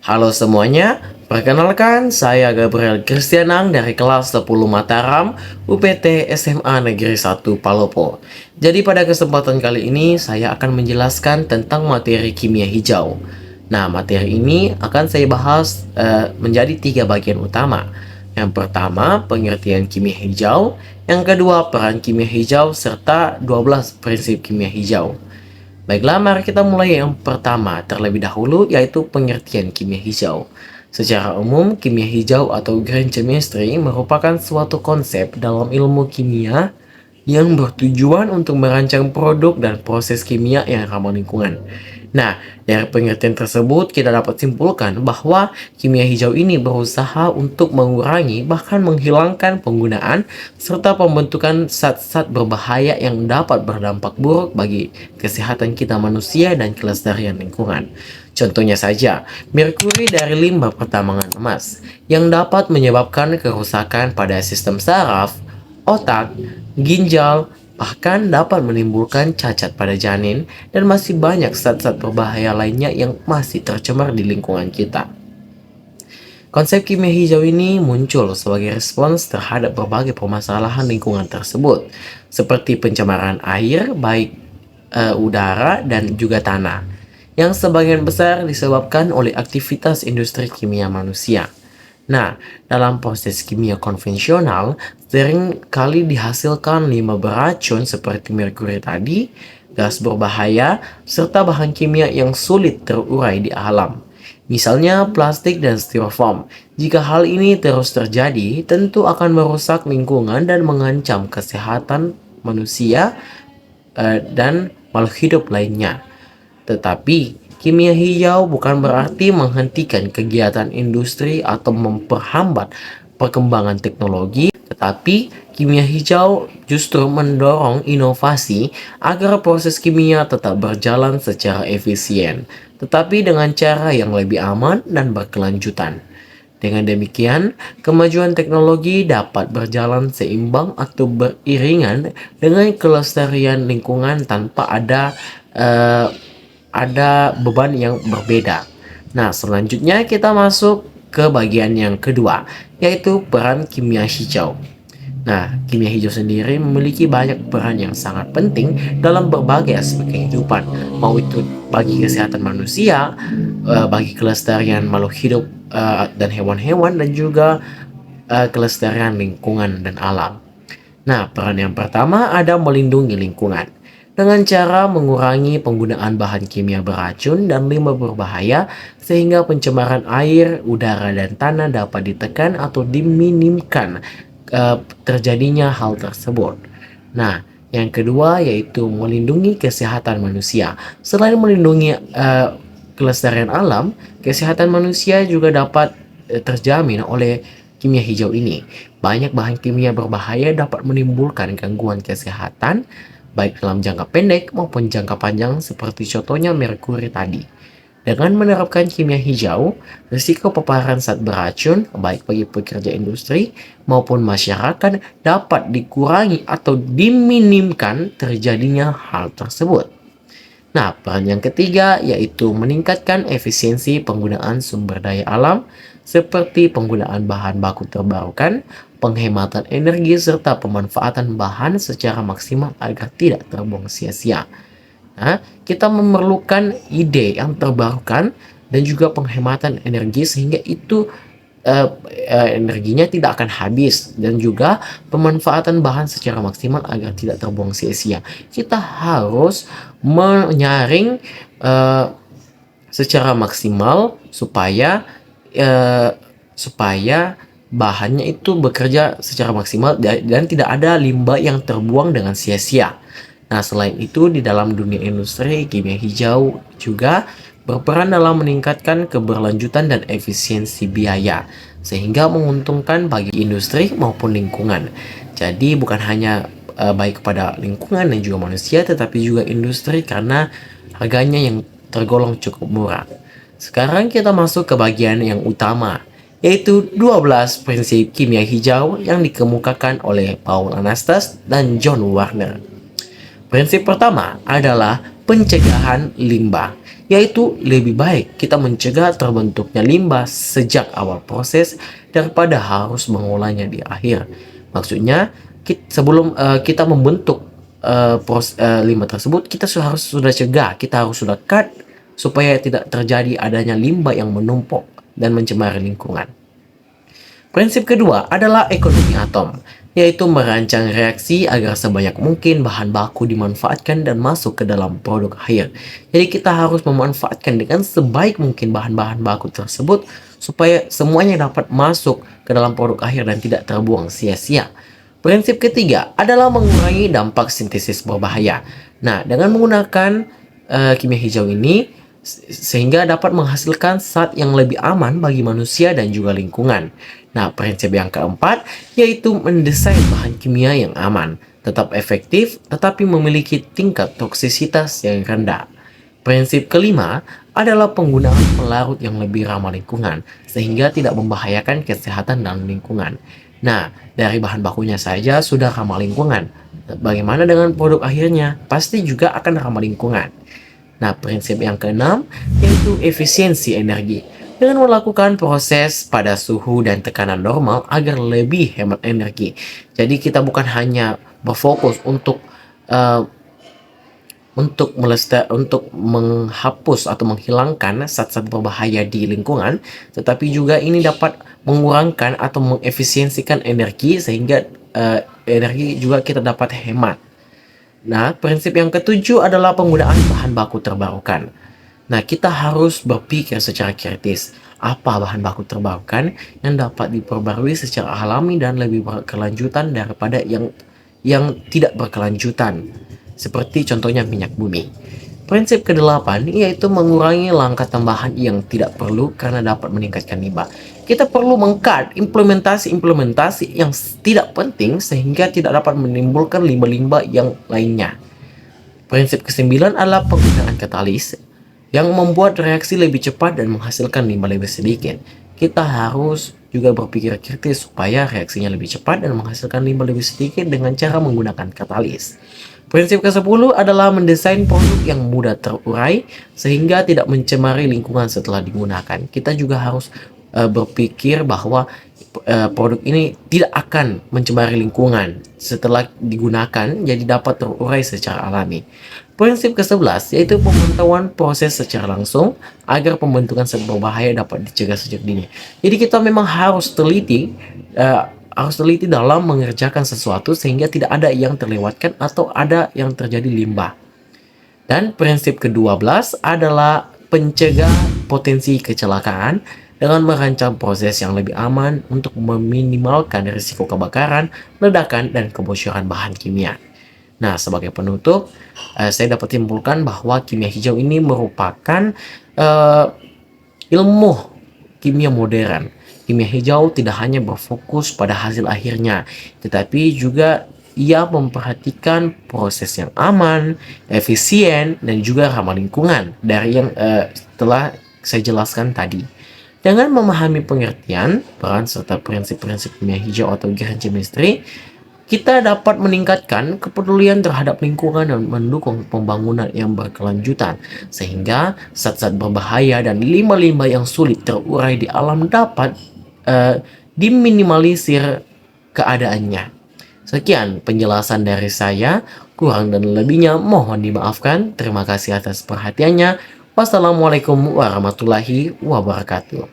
Halo semuanya, perkenalkan saya Gabriel Kristianang dari kelas 10 Mataram, UPT SMA Negeri 1 Palopo. Jadi pada kesempatan kali ini saya akan menjelaskan tentang materi kimia hijau. Nah, materi ini akan saya bahas menjadi 3 bagian utama. Yang pertama, pengertian kimia hijau. Yang kedua, peran kimia hijau, serta 12 prinsip kimia hijau. Baiklah, mari kita mulai yang pertama terlebih dahulu, yaitu pengertian kimia hijau. Secara umum, kimia hijau atau green chemistry merupakan suatu konsep dalam ilmu kimia yang bertujuan untuk merancang produk dan proses kimia yang ramah lingkungan. Nah, dari pengertian tersebut kita dapat simpulkan bahwa kimia hijau ini berusaha untuk mengurangi bahkan menghilangkan penggunaan serta pembentukan zat-zat berbahaya yang dapat berdampak buruk bagi kesehatan kita manusia dan kelestarian lingkungan. Contohnya saja, merkuri dari limbah pertambangan emas yang dapat menyebabkan kerusakan pada sistem saraf, otak, ginjal, bahkan dapat menimbulkan cacat pada janin, dan masih banyak zat-zat berbahaya lainnya yang masih tercemar di lingkungan kita. Konsep kimia hijau ini muncul sebagai respons terhadap berbagai permasalahan lingkungan tersebut, seperti pencemaran air, baik udara dan juga tanah, yang sebagian besar disebabkan oleh aktivitas industri kimia manusia. Nah, dalam proses kimia konvensional, sering kali dihasilkan limbah beracun seperti merkuri tadi, gas berbahaya, serta bahan kimia yang sulit terurai di alam. Misalnya plastik dan styrofoam. Jika hal ini terus terjadi, tentu akan merusak lingkungan dan mengancam kesehatan manusia dan makhluk hidup lainnya. Tetapi, kimia hijau bukan berarti menghentikan kegiatan industri atau memperhambat perkembangan teknologi, tetapi kimia hijau justru mendorong inovasi agar proses kimia tetap berjalan secara efisien, tetapi dengan cara yang lebih aman dan berkelanjutan. Dengan demikian, kemajuan teknologi dapat berjalan seimbang atau beriringan dengan kelestarian lingkungan tanpa eh, ada beban yang berbeda. Nah, selanjutnya kita masuk ke bagian yang kedua, yaitu peran kimia hijau. Nah, kimia hijau sendiri memiliki banyak peran yang sangat penting dalam berbagai aspek kehidupan, mau itu bagi kesehatan manusia, bagi kelestarian makhluk hidup dan hewan-hewan, dan juga kelestarian lingkungan dan alam. Nah, peran yang pertama ada melindungi lingkungan. Dengan cara mengurangi penggunaan bahan kimia beracun dan limbah berbahaya, sehingga pencemaran air, udara, dan tanah dapat ditekan atau diminimkan terjadinya hal tersebut. Nah, yang kedua yaitu melindungi kesehatan manusia. Selain melindungi kelestarian alam, kesehatan manusia juga dapat terjamin oleh kimia hijau ini. Banyak bahan kimia berbahaya dapat menimbulkan gangguan kesehatan, baik dalam jangka pendek maupun jangka panjang, seperti contohnya merkuri tadi. Dengan menerapkan kimia hijau, risiko paparan zat beracun, baik bagi pekerja industri maupun masyarakat, dapat dikurangi atau diminimkan terjadinya hal tersebut. Nah, peran yang ketiga yaitu meningkatkan efisiensi penggunaan sumber daya alam seperti penggunaan bahan baku terbarukan, penghematan energi, serta pemanfaatan bahan secara maksimal agar tidak terbuang sia-sia. Nah, kita memerlukan ide yang terbarukan dan juga penghematan energi sehingga itu energinya tidak akan habis, dan juga pemanfaatan bahan secara maksimal agar tidak terbuang sia-sia. Kita harus menyaring eh, secara maksimal supaya eh, supaya bahannya itu bekerja secara maksimal dan tidak ada limbah yang terbuang dengan sia-sia. Nah, selain itu di dalam dunia industri, kimia hijau juga berperan dalam meningkatkan keberlanjutan dan efisiensi biaya, sehingga menguntungkan bagi industri maupun lingkungan. Jadi bukan hanya baik kepada lingkungan dan juga manusia, tetapi juga industri karena harganya yang tergolong cukup murah. Sekarang kita masuk ke bagian yang utama, yaitu 12 prinsip kimia hijau yang dikemukakan oleh Paul Anastas dan John Warner. Prinsip pertama adalah pencegahan limbah, yaitu lebih baik kita mencegah terbentuknya limbah sejak awal proses daripada harus mengolahnya di akhir. Maksudnya, sebelum kita membentuk limbah tersebut, kita harus sudah cegah, kita harus sudah cut supaya tidak terjadi adanya limbah yang menumpuk dan mencemari lingkungan. Prinsip kedua adalah ekonomi atom, yaitu merancang reaksi agar sebanyak mungkin bahan baku dimanfaatkan dan masuk ke dalam produk akhir. Jadi kita harus memanfaatkan dengan sebaik mungkin bahan-bahan baku tersebut supaya semuanya dapat masuk ke dalam produk akhir dan tidak terbuang sia-sia. Prinsip ketiga adalah mengurangi dampak sintesis berbahaya. Nah, dengan menggunakan kimia hijau ini sehingga dapat menghasilkan zat yang lebih aman bagi manusia dan juga lingkungan. Nah, prinsip yang keempat yaitu mendesain bahan kimia yang aman, tetap efektif, tetapi memiliki tingkat toksisitas yang rendah. Prinsip kelima adalah penggunaan pelarut yang lebih ramah lingkungan, sehingga tidak membahayakan kesehatan dan lingkungan. Nah, dari bahan bakunya saja sudah ramah lingkungan. Bagaimana dengan produk akhirnya? Pasti juga akan ramah lingkungan. Nah, prinsip yang keenam yaitu efisiensi energi. Dengan melakukan proses pada suhu dan tekanan normal agar lebih hemat energi. Jadi kita bukan hanya berfokus untuk menghapus atau menghilangkan zat-zat berbahaya di lingkungan, tetapi juga ini dapat mengurangkan atau mengefisiensikan energi sehingga energi juga kita dapat hemat. Nah, prinsip yang ketujuh adalah penggunaan bahan baku terbarukan. Nah, kita harus berpikir secara kritis. Apa bahan baku terbarukan yang dapat diperbarui secara alami dan lebih berkelanjutan daripada yang tidak berkelanjutan. Seperti contohnya minyak bumi. Prinsip kedelapan yaitu mengurangi langkah tambahan yang tidak perlu karena dapat meningkatkan limbah. Kita perlu meng-cut implementasi yang tidak penting sehingga tidak dapat menimbulkan limbah-limbah yang lainnya. Prinsip kesembilan adalah penggunaan katalis yang membuat reaksi lebih cepat dan menghasilkan limbah lebih sedikit. Kita harus juga berpikir kritis supaya reaksinya lebih cepat dan menghasilkan limbah lebih sedikit dengan cara menggunakan katalis. Prinsip ke-10 adalah mendesain produk yang mudah terurai sehingga tidak mencemari lingkungan setelah digunakan. Kita juga harus berpikir bahwa produk ini tidak akan mencemari lingkungan setelah digunakan, jadi dapat terurai secara alami. Prinsip ke-11 yaitu pemantauan proses secara langsung agar pembentukan zat berbahaya dapat dicegah sejak dini. Jadi kita memang harus teliti dalam mengerjakan sesuatu sehingga tidak ada yang terlewatkan atau ada yang terjadi limbah. Dan prinsip ke-12 adalah pencegah potensi kecelakaan dengan merancang proses yang lebih aman untuk meminimalkan risiko kebakaran, ledakan, dan kebocoran bahan kimia. Nah, sebagai penutup, saya dapat simpulkan bahwa kimia hijau ini merupakan ilmu kimia modern. Kimia hijau tidak hanya berfokus pada hasil akhirnya, tetapi juga ia memperhatikan proses yang aman, efisien, dan juga ramah lingkungan dari yang telah saya jelaskan tadi. Dengan memahami pengertian, peran serta prinsip-prinsip kimia hijau atau green chemistry, kita dapat meningkatkan kepedulian terhadap lingkungan dan mendukung pembangunan yang berkelanjutan, sehingga zat-zat berbahaya dan limbah-limbah yang sulit terurai di alam dapat diminimalisir keadaannya. Sekian penjelasan dari saya, kurang dan lebihnya mohon dimaafkan. Terima kasih atas perhatiannya. Wassalamualaikum warahmatullahi wabarakatuh.